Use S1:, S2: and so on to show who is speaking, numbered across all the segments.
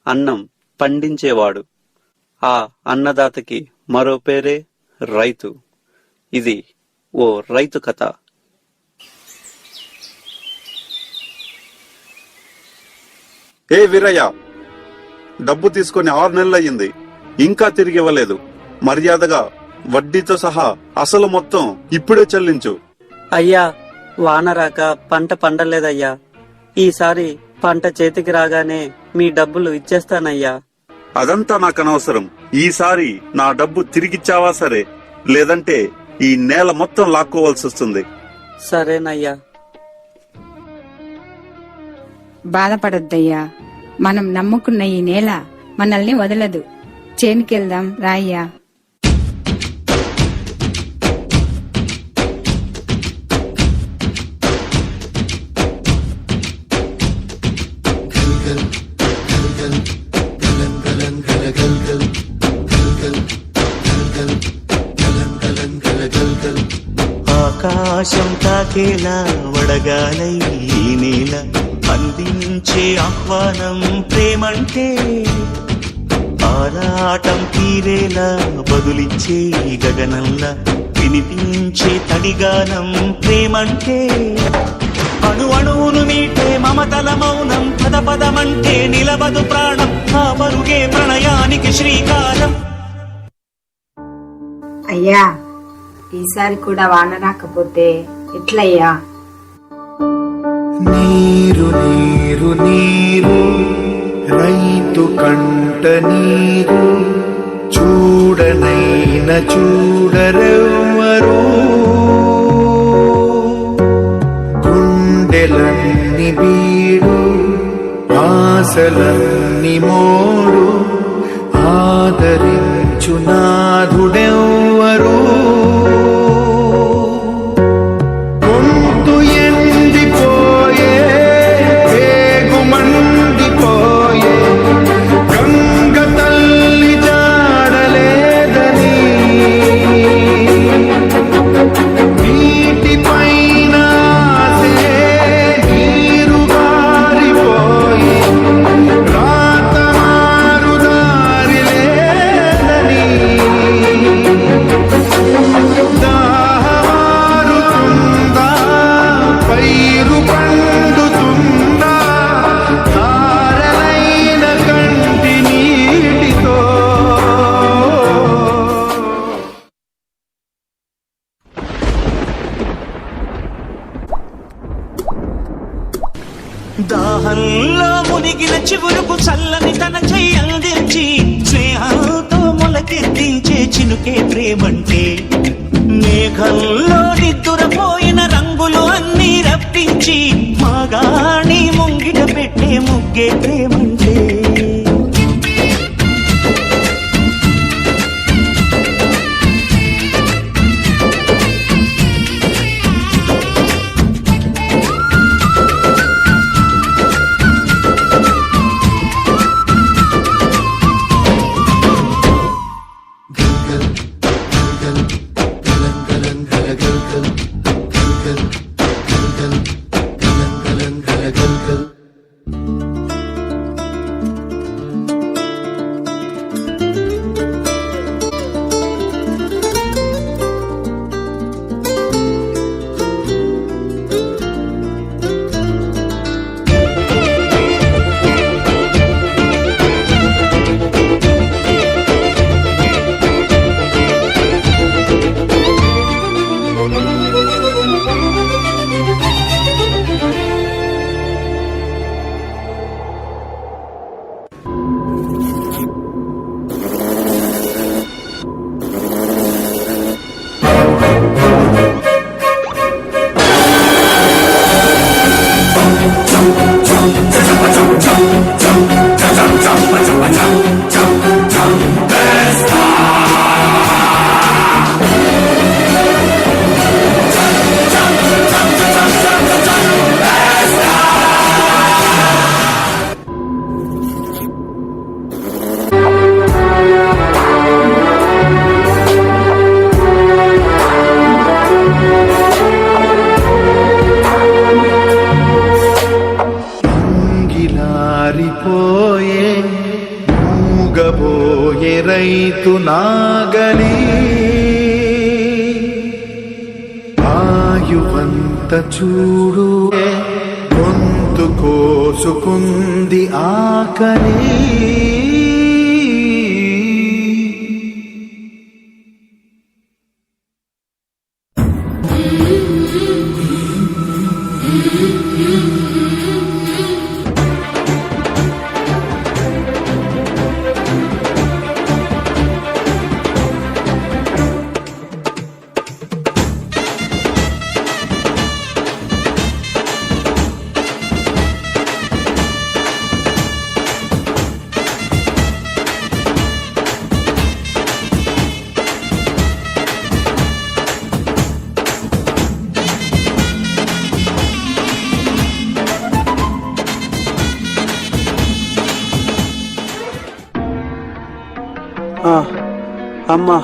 S1: అన్నం పండించేవాడు. ఆ అన్నదాతకి మరో పేరే రైతు. ఇది ఓ రైతు కథ.
S2: ఏ వీరయ్య, డబ్బు తీసుకుని 6 నెలలయ్యింది, ఇంకా తిరిగి ఇవ్వలేదు. మర్యాదగా వడ్డీతో సహా అసలు మొత్తం ఇప్పుడే చెల్లించు.
S1: అయ్యా, వాన రాక పంట పండలేదయ్యా. ఈసారి పంట చేతికి రాగానే మీ డబ్బులు ఇచ్చేస్తానయ్యా.
S2: అదంతా నాకు అనవసరం. ఈసారి నా డబ్బు తిరిగిచ్చావా సరే, లేదంటే ఈ నేల మొత్తం లాక్కోవాల్సి వస్తుంది.
S1: సరేనయ్యా.
S3: బాధపడొద్దయ్యా, మనం నమ్ముకున్న ఈ నేల మనల్ని వదలదు. చేనుకెళ్దాం రాయ్యా.
S4: ఆకాశం తాకేలా వడగాలై ఈ నేల అందించే ఆహ్వానం ప్రేమంటే, ఆరాటం తీరేలా బదులిచ్చే గగనంలా వినిపించే తడిగానం ప్రేమంటే, అణు అణువును మీటే మమతల మౌనం పద పదమంటే నిలబదు ప్రాణం, ఆ పరుగే ప్రణయానికి శ్రీకారం.
S3: అయ్యా, ఈసారి కూడా వాన రాకపోతే ఎట్లయ్యా?
S5: నీరు నీరు నీరు రైతు కంట నీరు, చూడనైన చూడరెవ్వరు. గుండెలన్ని బీడు ఆశలన్ని మోడు, ఆదరించు నాథుడెవ్వరు.
S4: దాహంలో మునిగిన చివురుకు చల్లని తన చెయ్యి అందించి, స్నేహంతో మొలకెత్తించే చినుకే ప్రేమంటే, మేఘంలో నిద్దురపోయిన రంగులు అన్నీ రప్పించి మాగాణి ముంగిట పెట్టే ముగ్గే ప్రేమంటే.
S5: మూగబోయే రైతు నాగలి ఆయువంత చూడు గొంతు కోసుకుంది ఆకలి.
S1: అమ్మా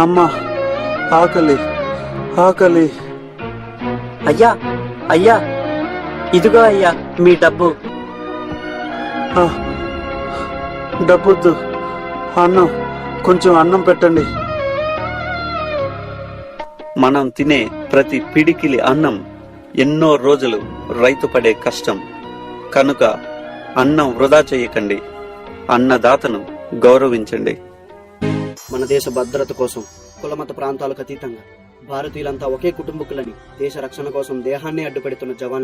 S1: అమ్మా, ఆకలి ఆకలి. అయ్యా అయ్యా, ఇదిగో అయ్యా మీ డబ్బు. డబ్బొద్దు, అన్నం, కొంచెం అన్నం పెట్టండి. మనం తినే ప్రతి పిడికిలి అన్నం ఎన్నో రోజులు రైతు పడే కష్టం. కనుక అన్నం వృధా చేయకండి, అన్నదాతను గౌరవించండి.
S6: మన దేశ భద్రత కోసం కులమత ప్రాంతాలకు అతీతంగా భారతీయులంతా ఒకే కుటుంబకులని దేశ రక్షణ కోసం దేహాన్ని అడ్డుపెడుతున్న జవాన్లు